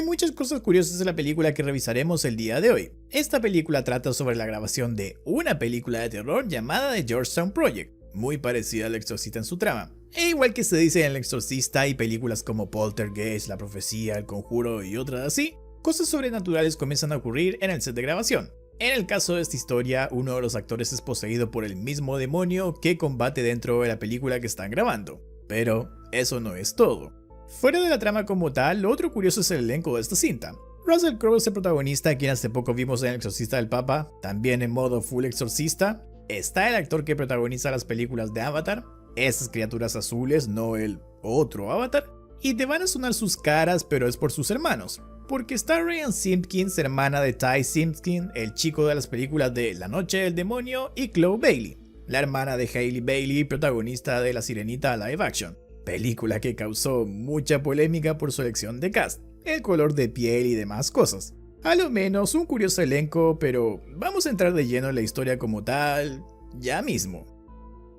Hay muchas cosas curiosas en la película que revisaremos el día de hoy. Esta película trata sobre la grabación de una película de terror llamada The Georgetown Project, muy parecida al Exorcista en su trama. E igual que se dice en El Exorcista y películas como Poltergeist, La Profecía, El Conjuro y otras así, cosas sobrenaturales comienzan a ocurrir en el set de grabación. En el caso de esta historia, uno de los actores es poseído por el mismo demonio que combate dentro de la película que están grabando. Pero eso no es todo. Fuera de la trama como tal, lo otro curioso es el elenco de esta cinta. Russell Crowe es el protagonista, quien hace poco vimos en El Exorcista del Papa, también en modo full exorcista. Está el actor que protagoniza las películas de Avatar, esas criaturas azules, no el otro Avatar. Y te van a sonar sus caras, pero es por sus hermanos. Porque está Ryan Simpkins, hermana de Ty Simpkins, el chico de las películas de La Noche del Demonio, y Chloe Bailey, la hermana de Hailey Bailey, protagonista de La Sirenita live action. Película que causó mucha polémica por su elección de cast, el color de piel y demás cosas. A lo menos un curioso elenco, pero vamos a entrar de lleno en la historia como tal, ya mismo.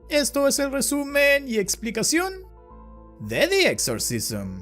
Esto es el resumen y explicación de The Exorcism.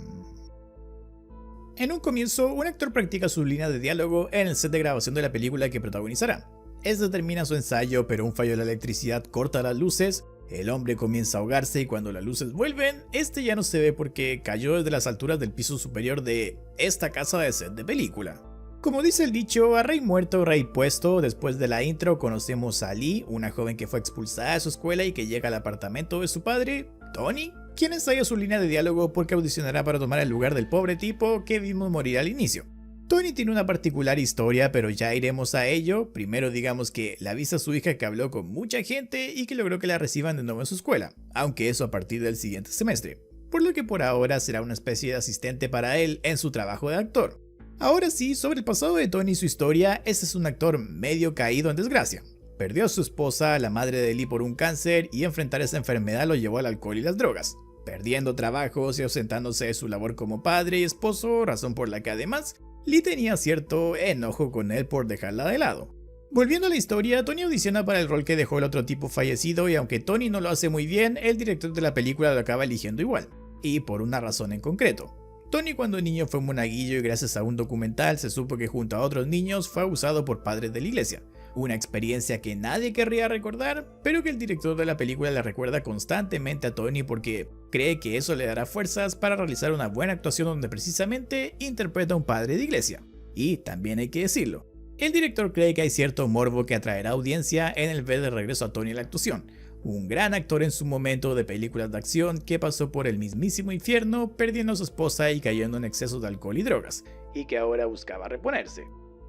En un comienzo, un actor practica su línea de diálogo en el set de grabación de la película que protagonizará. Este termina su ensayo, pero un fallo de la electricidad corta las luces. El hombre comienza a ahogarse y cuando las luces vuelven, este ya no se ve porque cayó desde las alturas del piso superior de esta casa de set de película. Como dice el dicho, a rey muerto, rey puesto. Después de la intro conocemos a Lee, una joven que fue expulsada de su escuela y que llega al apartamento de su padre, Tony, quien ensaya su línea de diálogo porque audicionará para tomar el lugar del pobre tipo que vimos morir al inicio. Tony tiene una particular historia, pero ya iremos a ello. Primero digamos que le avisa a su hija que habló con mucha gente y que logró que la reciban de nuevo en su escuela, aunque eso a partir del siguiente semestre, por lo que por ahora será una especie de asistente para él en su trabajo de actor. Ahora sí, sobre el pasado de Tony y su historia, este es un actor medio caído en desgracia. Perdió a su esposa, la madre de Lee, por un cáncer y enfrentar esa enfermedad lo llevó al alcohol y las drogas, perdiendo trabajos y ausentándose de su labor como padre y esposo, razón por la que además Lee tenía cierto enojo con él por dejarla de lado. Volviendo a la historia, Tony audiciona para el rol que dejó el otro tipo fallecido y aunque Tony no lo hace muy bien, el director de la película lo acaba eligiendo igual, y por una razón en concreto. Tony cuando niño fue monaguillo y gracias a un documental se supo que junto a otros niños fue abusado por padres de la iglesia. Una experiencia que nadie querría recordar, pero que el director de la película le recuerda constantemente a Tony porque cree que eso le dará fuerzas para realizar una buena actuación donde precisamente interpreta a un padre de iglesia. Y también hay que decirlo, el director cree que hay cierto morbo que atraerá audiencia en el ver de regreso a Tony en la actuación. Un gran actor en su momento de películas de acción que pasó por el mismísimo infierno perdiendo a su esposa y cayendo en excesos de alcohol y drogas, y que ahora buscaba reponerse.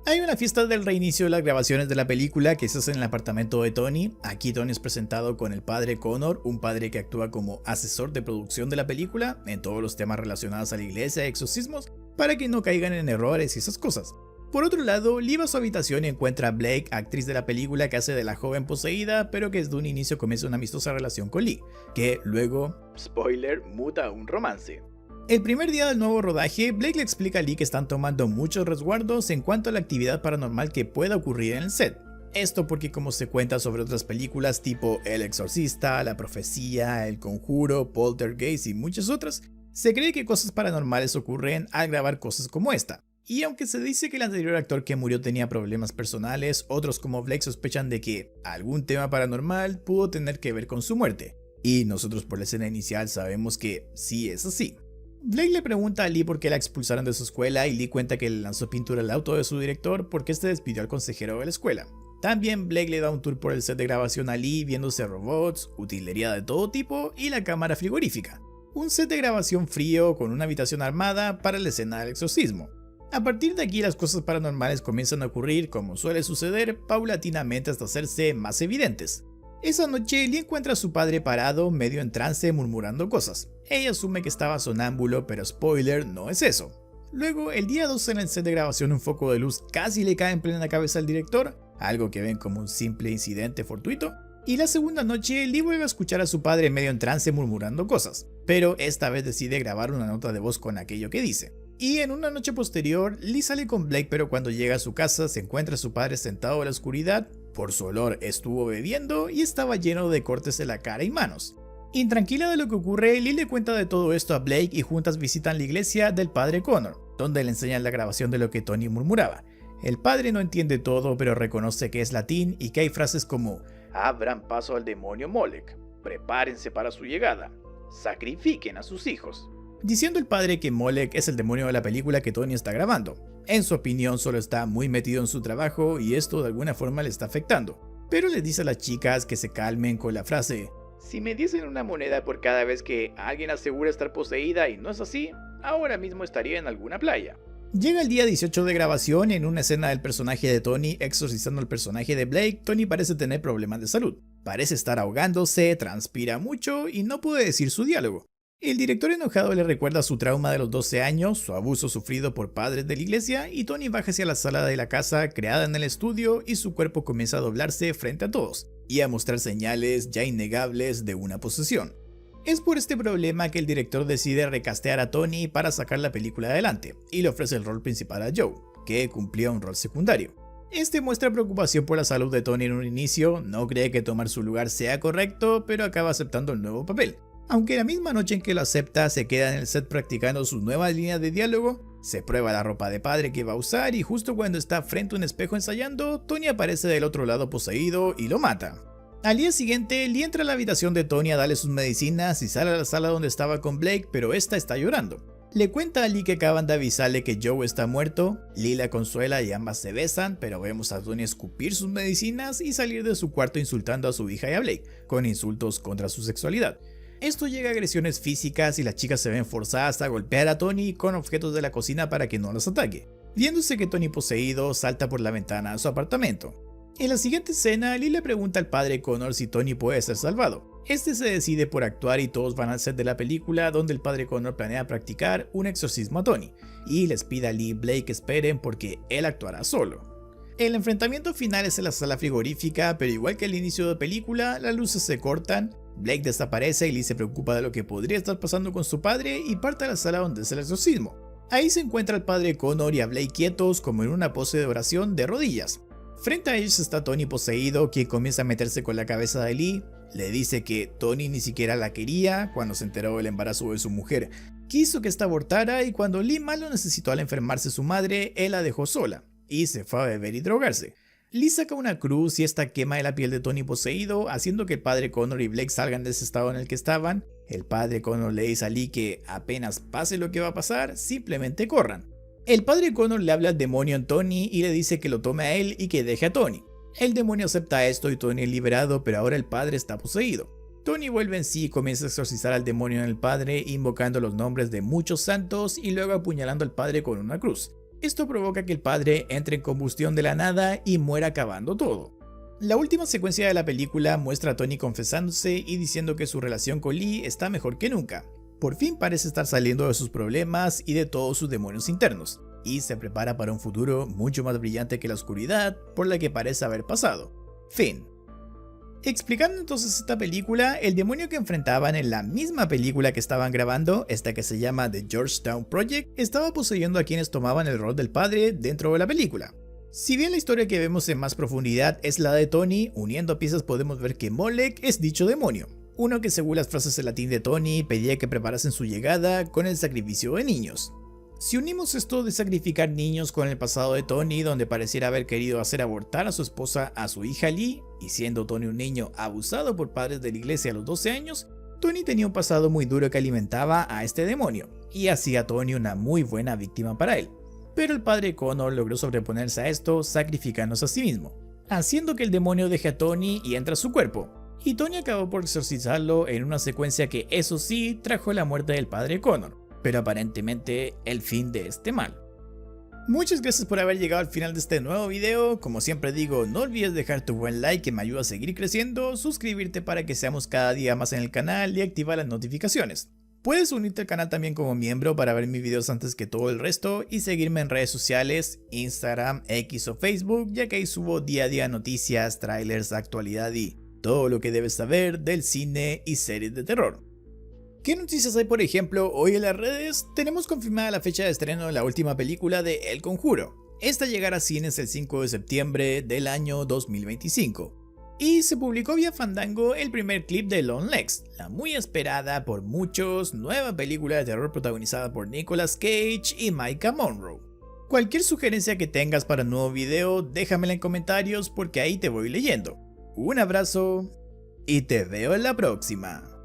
Hay una fiesta del reinicio de las grabaciones de la película que se hace en el apartamento de Tony. Aquí Tony es presentado con el padre Connor, un padre que actúa como asesor de producción de la película en todos los temas relacionados a la iglesia y exorcismos para que no caigan en errores y esas cosas. Por otro lado, Lee va a su habitación y encuentra a Blake, actriz de la película que hace de la joven poseída, pero que desde un inicio comienza una amistosa relación con Lee, que luego, spoiler, muta a un romance. El primer día del nuevo rodaje, Blake le explica a Lee que están tomando muchos resguardos en cuanto a la actividad paranormal que pueda ocurrir en el set. Esto porque como se cuenta sobre otras películas tipo El Exorcista, La Profecía, El Conjuro, Poltergeist y muchas otras, se cree que cosas paranormales ocurren al grabar cosas como esta. Y aunque se dice que el anterior actor que murió tenía problemas personales, otros como Blake sospechan de que algún tema paranormal pudo tener que ver con su muerte. Y nosotros por la escena inicial sabemos que sí es así. Blake le pregunta a Lee por qué la expulsaron de su escuela y Lee cuenta que le lanzó pintura al auto de su director porque este despidió al consejero de la escuela. También Blake le da un tour por el set de grabación a Lee viéndose robots, utilería de todo tipo y la cámara frigorífica. Un set de grabación frío con una habitación armada para la escena del exorcismo. A partir de aquí las cosas paranormales comienzan a ocurrir, como suele suceder, paulatinamente hasta hacerse más evidentes. Esa noche Lee encuentra a su padre parado, medio en trance, murmurando cosas. Ella asume que estaba sonámbulo, pero spoiler, no es eso. Luego, el día 12 en el set de grabación un foco de luz casi le cae en plena cabeza al director, algo que ven como un simple incidente fortuito. Y la segunda noche, Lee vuelve a escuchar a su padre medio en trance murmurando cosas, pero esta vez decide grabar una nota de voz con aquello que dice. Y en una noche posterior, Lee sale con Blake, pero cuando llega a su casa se encuentra a su padre sentado en la oscuridad. Por su olor estuvo bebiendo y estaba lleno de cortes en la cara y manos. Intranquila de lo que ocurre, Lee le cuenta de todo esto a Blake y juntas visitan la iglesia del padre Connor, donde le enseñan la grabación de lo que Tony murmuraba. El padre no entiende todo, pero reconoce que es latín y que hay frases como «Abran paso al demonio Molech, prepárense para su llegada, sacrifiquen a sus hijos», diciendo el padre que Molech es el demonio de la película que Tony está grabando. En su opinión, solo está muy metido en su trabajo y esto de alguna forma le está afectando. Pero les dice a las chicas que se calmen con la frase «Si me diesen una moneda por cada vez que alguien asegura estar poseída y no es así, ahora mismo estaría en alguna playa». Llega el día 18 de grabación y en una escena del personaje de Tony exorcizando al personaje de Blake, Tony parece tener problemas de salud. Parece estar ahogándose, transpira mucho y no puede decir su diálogo. El director enojado le recuerda su trauma de los 12 años, su abuso sufrido por padres de la iglesia, y Tony baja hacia la sala de la casa creada en el estudio y su cuerpo comienza a doblarse frente a todos, y a mostrar señales ya innegables de una posesión. Es por este problema que el director decide recastear a Tony para sacar la película adelante, y le ofrece el rol principal a Joe, que cumplía un rol secundario. Este muestra preocupación por la salud de Tony en un inicio, no cree que tomar su lugar sea correcto, pero acaba aceptando el nuevo papel. Aunque la misma noche en que lo acepta se queda en el set practicando su nueva línea de diálogo, se prueba la ropa de padre que va a usar y justo cuando está frente a un espejo ensayando, Tony aparece del otro lado poseído y lo mata. Al día siguiente, Lee entra a la habitación de Tony a darle sus medicinas y sale a la sala donde estaba con Blake, pero esta está llorando. Le cuenta a Lee que acaban de avisarle que Joe está muerto, Lee la consuela y ambas se besan, pero vemos a Tony escupir sus medicinas y salir de su cuarto insultando a su hija y a Blake, con insultos contra su sexualidad. Esto llega a agresiones físicas y las chicas se ven forzadas a golpear a Tony con objetos de la cocina para que no los ataque. Viéndose que Tony poseído, salta por la ventana a su apartamento. En la siguiente escena, Lee le pregunta al padre Connor si Tony puede ser salvado. Este se decide por actuar y todos van al set de la película donde el padre Connor planea practicar un exorcismo a Tony, y les pide a Lee y Blake que esperen porque él actuará solo. El enfrentamiento final es en la sala frigorífica, pero igual que al inicio de la película, las luces se cortan, Blake desaparece y Lee se preocupa de lo que podría estar pasando con su padre y parte a la sala donde es el exorcismo. Ahí se encuentra al padre Connor y a Blake quietos como en una pose de oración de rodillas. Frente a ellos está Tony poseído, quien comienza a meterse con la cabeza de Lee. Le dice que Tony ni siquiera la quería cuando se enteró del embarazo de su mujer. Quiso que ésta abortara y cuando Lee más lo necesitó al enfermarse su madre, él la dejó sola y se fue a beber y drogarse. Lee saca una cruz y esta quema la piel de Tony poseído, haciendo que el padre Connor y Blake salgan de ese estado en el que estaban. El padre Connor le dice a Lee que apenas pase lo que va a pasar, simplemente corran. El padre Connor le habla al demonio en Tony y le dice que lo tome a él y que deje a Tony. El demonio acepta esto y Tony es liberado, pero ahora el padre está poseído. Tony vuelve en sí y comienza a exorcizar al demonio en el padre, invocando los nombres de muchos santos y luego apuñalando al padre con una cruz. Esto provoca que el padre entre en combustión de la nada y muera acabando todo. La última secuencia de la película muestra a Tony confesándose y diciendo que su relación con Lee está mejor que nunca. Por fin parece estar saliendo de sus problemas y de todos sus demonios internos, y se prepara para un futuro mucho más brillante que la oscuridad por la que parece haber pasado. Fin. Explicando entonces esta película, el demonio que enfrentaban en la misma película que estaban grabando, esta que se llama The Georgetown Project, estaba poseyendo a quienes tomaban el rol del padre dentro de la película. Si bien la historia que vemos en más profundidad es la de Tony, uniendo piezas podemos ver que Molech es dicho demonio, uno que según las frases en latín de Tony pedía que preparasen su llegada con el sacrificio de niños. Si unimos esto de sacrificar niños con el pasado de Tony, donde pareciera haber querido hacer abortar a su esposa a su hija Lee, y siendo Tony un niño abusado por padres de la iglesia a los 12 años, Tony tenía un pasado muy duro que alimentaba a este demonio, y hacía a Tony una muy buena víctima para él. Pero el padre Connor logró sobreponerse a esto sacrificándose a sí mismo, haciendo que el demonio deje a Tony y entre a su cuerpo, y Tony acabó por exorcizarlo en una secuencia que eso sí trajo la muerte del padre Connor, pero aparentemente el fin de este mal. Muchas gracias por haber llegado al final de este nuevo video. Como siempre digo, no olvides dejar tu buen like que me ayuda a seguir creciendo, suscribirte para que seamos cada día más en el canal y activar las notificaciones. Puedes unirte al canal también como miembro para ver mis videos antes que todo el resto y seguirme en redes sociales, Instagram, X o Facebook, ya que ahí subo día a día noticias, trailers, actualidad y todo lo que debes saber del cine y series de terror. ¿Qué noticias hay? Por ejemplo, hoy en las redes tenemos confirmada la fecha de estreno de la última película de El Conjuro. Esta llegará a cines el 5 de septiembre del año 2025. Y se publicó vía Fandango el primer clip de Long Legs, la muy esperada por muchos nueva película de terror protagonizada por Nicolas Cage y Maika Monroe. Cualquier sugerencia que tengas para un nuevo video, déjamela en comentarios porque ahí te voy leyendo. Un abrazo y te veo en la próxima.